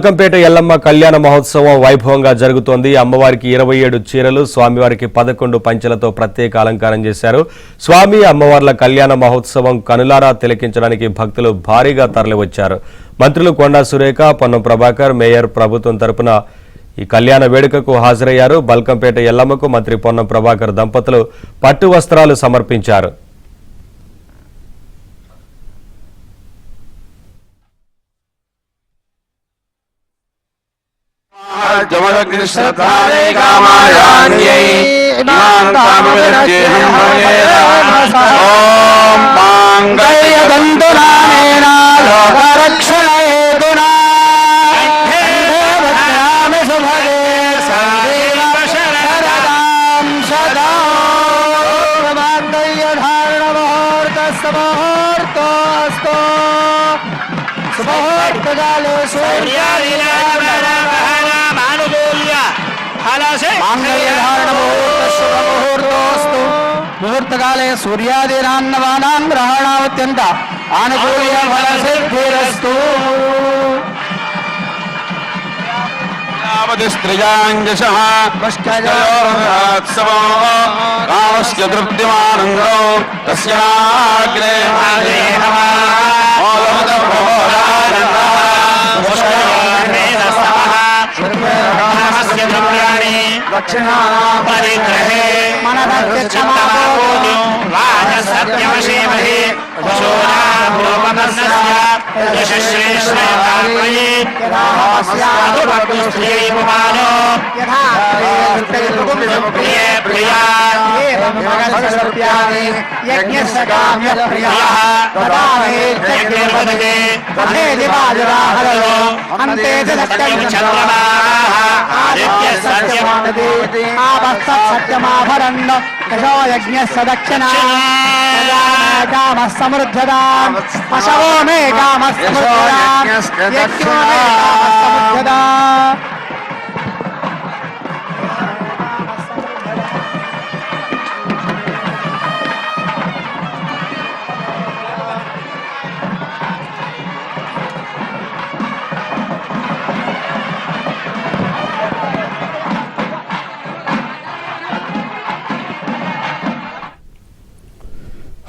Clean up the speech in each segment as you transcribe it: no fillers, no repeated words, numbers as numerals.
బల్కంపేట ఎల్లమ్మ కళ్యాణ మహోత్సవం వైభవంగా జరుగుతోంది. అమ్మవారికి 27 చీరలు, స్వామివారికి 11 పంచెలతో ప్రత్యేక అలంకారం చేశారు. స్వామి అమ్మవార్ల కళ్యాణ మహోత్సవం కనులారా తిలకించడానికి భక్తులు భారీగా తరలివచ్చారు. మంత్రులు కొండా సురేఖ, పొన్నం ప్రభాకర్, మేయర్ ప్రభుత్వం తరపున ఈ కళ్యాణ వేడుకకు హాజరయ్యారు. బల్కంపేట ఎల్లమ్మకు మంత్రి పొన్నం ప్రభాకర్ దంపతులు పట్టు వస్త్రాలు సమర్పించారు. मुहूर्तकाले सूर्यादीनान्नवानां ग्रहणावत्यन्त आनुकूल्य फलसिद्धिरस्तु स्त्रियांजशः कामस्य तृप्तिमानन्दो तस्याग्रे परिग्रहे राजसत्यवशेमहे सत्यमाभरन् कशो यज्ञस्य दक्षिणा कामः समृद्धताम् अशवो मे कामः समृद्धताम् यज्ञो मे कामः समृद्धताम्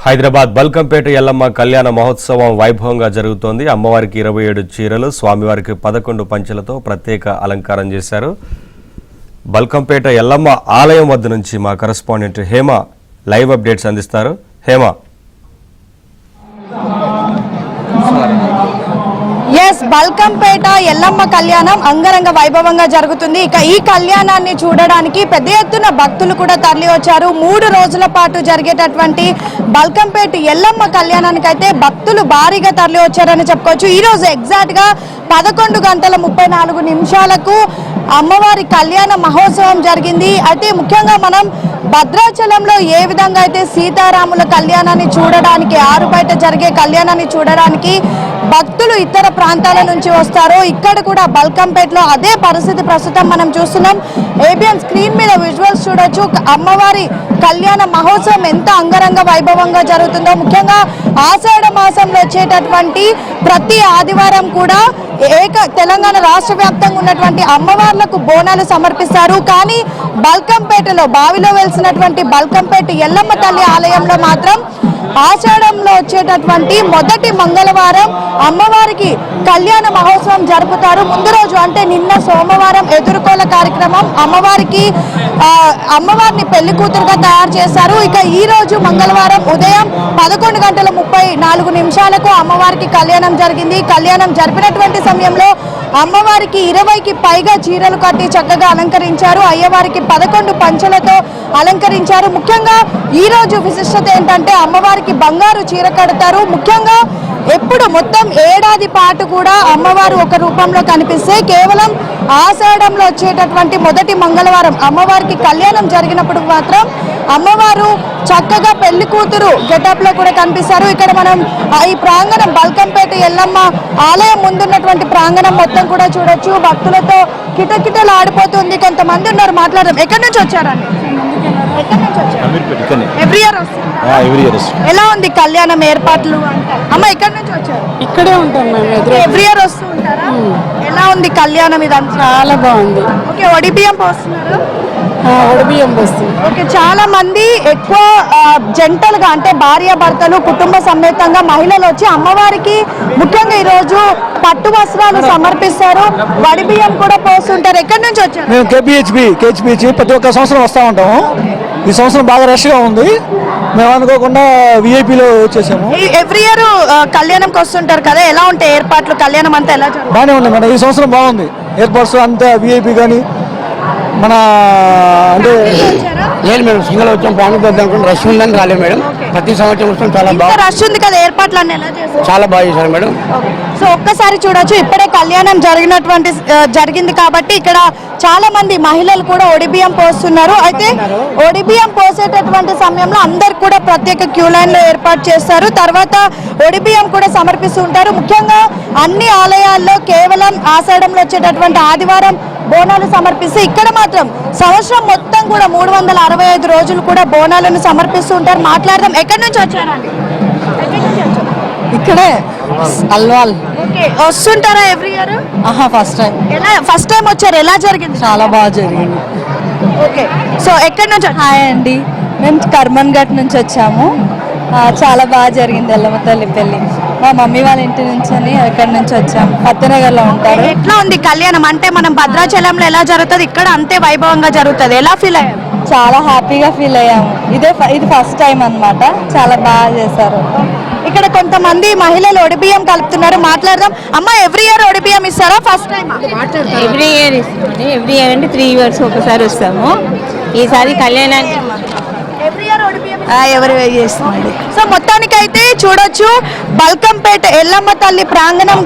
హైదరాబాద్ బల్కంపేట ఎల్లమ్మ కళ్యాణ మహోత్సవం వైభవంగా జరుగుతోంది. అమ్మవారికి 27 చీరలు, స్వామివారికి 11 పంచెలతో ప్రత్యేక అలంకారం చేశారు. బల్కంపేట ఎల్లమ్మ ఆలయం వద్ద నుంచి మా కరెస్పాండెంట్ హేమ లైవ్ అప్డేట్స్ అందిస్తారు. హేమ. బల్కంపేట ఎల్లమ్మ కళ్యాణం అంగరంగ వైభవంగా జరుగుతుంది. ఇక ఈ కళ్యాణాన్ని చూడడానికి పెద్ద ఎత్తున భక్తులు కూడా తరలి వచ్చారు. 3 రోజుల పాటు జరిగేటటువంటి బల్కంపేట ఎల్లమ్మ కళ్యాణానికి అయితే భక్తులు భారీగా తరలి వచ్చారని చెప్పుకోవచ్చు. ఈ రోజు ఎగ్జాక్ట్ గా 11:34 అమ్మవారి కళ్యాణ మహోత్సవం జరిగింది. అయితే ముఖ్యంగా మనం భద్రాచలంలో ఏ విధంగా అయితే సీతారాముల కళ్యాణాన్ని చూడడానికి, ఆరు బయట జరిగే కళ్యాణాన్ని చూడడానికి భక్తులు ఇతర ప్రాంతాల నుంచి వస్తారో ఇక్కడ కూడా బల్కంపేటలో అదే పరిస్థితి ప్రస్తుతం మనం చూస్తున్నాం. ఏబిఎన్ స్క్రీన్ మీద విజువల్స్ చూడొచ్చు. అమ్మవారి కళ్యాణ మహోత్సవం ఎంత అంగరంగ వైభవంగా జరుగుతుందో. ముఖ్యంగా ఆషాఢ మాసంలో వచ్చేటటువంటి ప్రతి ఆదివారం కూడా తెలంగాణ రాష్ట్ర వ్యాప్తంగా ఉన్నటువంటి అమ్మవార్లకు బోనాలు సమర్పిస్తారు. కానీ బల్కంపేటలో బావిలో వెలిసినటువంటి బల్కంపేట ఎల్లమ్మ తల్లి ఆలయంలో మాత్రం ఆషాఢంలో వచ్చేటటువంటి మొదటి మంగళవారం అమ్మవారికి కళ్యాణ మహోత్సవం జరుపుతారు. ముందు రోజు అంటే నిన్న సోమవారం ఎదుర్కోల కార్యక్రమం అమ్మవారిని పెళ్లి కూతురుగా తయారు చేశారు. ఇక ఈ రోజు మంగళవారం ఉదయం 11:34 అమ్మవారికి కళ్యాణం జరిగింది. కళ్యాణం జరిపినటువంటి సమయంలో అమ్మవారికి 20కి పైగా చీరలు కట్టి చక్కగా అలంకరించారు. అయ్యవారికి 11 పంచెలతో అలంకరించారు. ముఖ్యంగా ఈ రోజు విశిష్టత ఏంటంటే అమ్మవారికి బంగారు చీర కడతారు. ముఖ్యంగా ఎప్పుడు మొత్తం ఏడాది పాటు కూడా అమ్మవారు ఒక రూపంలో కనిపిస్తే కేవలం ఆషాఢంలో వచ్చేటటువంటి మొదటి మంగళవారం అమ్మవారికి కళ్యాణం జరిగినప్పుడు మాత్రం అమ్మవారు చక్కగా పెళ్లి కూతురు గెటప్ లో కూడా కనిపిస్తారు. ఇక్కడ మనం ఈ ప్రాంగణం బల్కంపేట ఎల్లమ్మ ఆలయం ముందున్నటువంటి ప్రాంగణం మొత్తం కూడా చూడొచ్చు. భక్తులతో కిటకిటలు ఆడిపోతుంది. కొంతమంది ఉన్నారు, మాట్లాడడం. ఎక్కడి నుంచి వచ్చారండి? ఎక్కడి నుంచి వచ్చారు? అమీర్పేట ఇక్కడనే ఎవ్రీ ఇయర్ వస్తుంటారా? ఎవ్రీ ఇయర్ వస్తుంది. ఎలా ఉంది కళ్యాణం ఏర్పాట్లు అంటారు? అమ్మ ఎక్కడి నుంచి వచ్చారు? ఇక్కడే ఉంటాం మేము ఎదురు. ఎవ్రీ ఇయర్ వస్తూ ఉంటారా? ఎలా ఉంది కళ్యాణం ఇదంతా? చాలా బాగుంది. ఓకే, ఒడిబియ్యం పోస్తున్నారు. ఉడిబియ్యం వస్తుంది. ఓకే, చాలా మంది ఎక్కువ జంటలుగా అంటే భార్య భర్తలు కుటుంబ సమేతంగా మహిళలు వచ్చి అమ్మవారికి ముఖ్యంగా ఈ రోజు పట్టు వస్త్రాలు సమర్పిస్తారు, వడిబియ్యం కూడా పోస్తుంటారు. ఎక్కడి నుంచి వచ్చారు? మేము కేహెచ్బిహెచ్ ప్రతి ఒక్క సంవత్సరం వస్తూ ఉంటాము. ఈ సంవత్సరం బాగా రష్గా ఉంది. మేము అనుకోకుండా విఐపిలో వచ్చేసాము. ఎవ్రీ ఇయర్ కళ్యాణంకి వస్తుంటారు కదా, ఎలా ఉంటాయి ఏర్పాట్లు? కళ్యాణం అంతా ఎలా జరుగుతుంది? బాగానే ఉంది మేడం, ఈ సంవత్సరం బాగుంది. ఎయిర్పోర్ట్స్ అంతా విఐపి కానీ మన అంటే లేదు మేడం, సింగల్ వచ్చాం పాములు అనుకుంటే రష్ ఉందని రాలేదు మేడం. ప్రతి సంవత్సరం వస్తాం, చాలా ఇంత బాగా రష్ ఉంది కదా, ఏర్పాట్లు అన్ని ఎలా చేస్తారు? చాలా బాగా చేశారు మేడం. సో ఒక్కసారి చూడొచ్చు, ఇప్పుడే కళ్యాణం జరిగింది కాబట్టి ఇక్కడ చాలా మంది మహిళలు కూడా ఒడిబియ్యం పోస్తున్నారు. అయితే ఒడిబియ్యం పోసేటటువంటి సమయంలో అందరు కూడా ప్రత్యేక క్యూ లైన్ లో ఏర్పాటు చేస్తారు. తర్వాత ఒడిబియ్యం కూడా సమర్పిస్తూ ఉంటారు. ముఖ్యంగా అన్ని ఆలయాల్లో కేవలం ఆషాఢంలో వచ్చేటటువంటి ఆదివారం బోనాలు సమర్పిస్తే ఇక్కడ మాత్రం సంవత్సరం మొత్తం కూడా 365 రోజులు కూడా బోనాలను సమర్పిస్తూ ఉంటారు. మాట్లాడదాం. ఎక్కడి నుంచి వచ్చారండి? ఇక్కడే అల్వాల్. ఓకే, వస్తుంటారా ఎవ్రీ ఇయర్? First time. ఎలా ఫస్ట్ టైం వచ్చారు? ఎలా జరిగింది? చాలా బాగా జరిగింది. ఓకే, సో ఎక్కడి నుంచి వచ్చారు? హాయ్ అండి, మేము కర్మన్ ఘాట్ నుంచి వచ్చాము. చాలా బాగా జరిగింది ఎల్లమ్మ తల్లి పెళ్ళి. మా మమ్మీ వాళ్ళ ఇంటి నుంచి అక్కడి నుంచి వచ్చాము. పత్తనగర్లో ఉంటారు. ఎట్లా ఉంది కళ్యాణం? అంటే మనం భద్రాచలంలో ఎలా జరుగుతుంది, ఇక్కడ అంతే వైభవంగా జరుగుతుంది. ఎలా ఫీల్ అయ్యారు? చాలా హ్యాపీగా ఫీల్ అయ్యాము. ఇది ఫస్ట్ టైం అన్నమాట. చాలా బాగా చేశారు. ఇక్కడ కొంతమంది మహిళలు ఒడిబియ్యం కలుపుతున్నారు. మాట్లాడదాం. అమ్మ, ఎవ్రీ ఇయర్ ఒడిబియ్యం ఇస్తారా? First time? ఎవ్రీ ఇయర్ ఇస్తామండి. ఎవ్రీ ఇయర్ అంటే 3 years ఒకసారి వస్తాము. ఈసారి కళ్యాణానికి ఎవ్రీ ఇయర్ ఒడిబియ్యం ఎవరు చేస్తామండి. సో మొత్తానికైతే చూడొచ్చు, బల్కంపేట ఎల్లమ్మ తల్లి ప్రాంగణం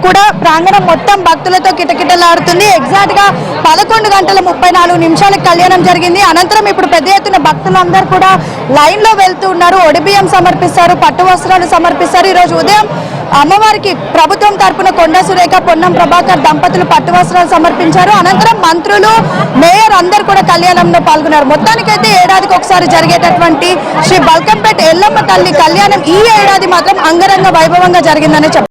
మొత్తం భక్తులతో కిటకిటలాడుతుంది. ఎగ్జాక్ట్ గా 11:34 కళ్యాణం జరిగింది. అనంతరం ఇప్పుడు పెద్ద ఎత్తున భక్తులందరూ కూడా లైన్ లో వెళ్తూ ఉన్నారు. ఒడిబియ్యం సమర్పిస్తారు, పట్టు వస్త్రాలు సమర్పిస్తారు. ఈ రోజు ఉదయం అమ్మవారికి ప్రభుత్వం తరపున కొండా సురేఖ, పొన్నం ప్రభాకర్ దంపతులు పట్టు వస్త్రాలు సమర్పించారు. అనంతరం మంత్రులు, మేయర్ అందరూ కూడా కళ్యాణంలో పాల్గొన్నారు. మొత్తానికైతే ఏడాదికి ఒకసారి జరిగేటటువంటి శ్రీ బల్కంపేట ఎల్లమ్మ తల్లి కళ్యాణం ఈ ఏడాది మాత్రం అంగరంగ వైభవంగా జరిగిందని చెప్పారు.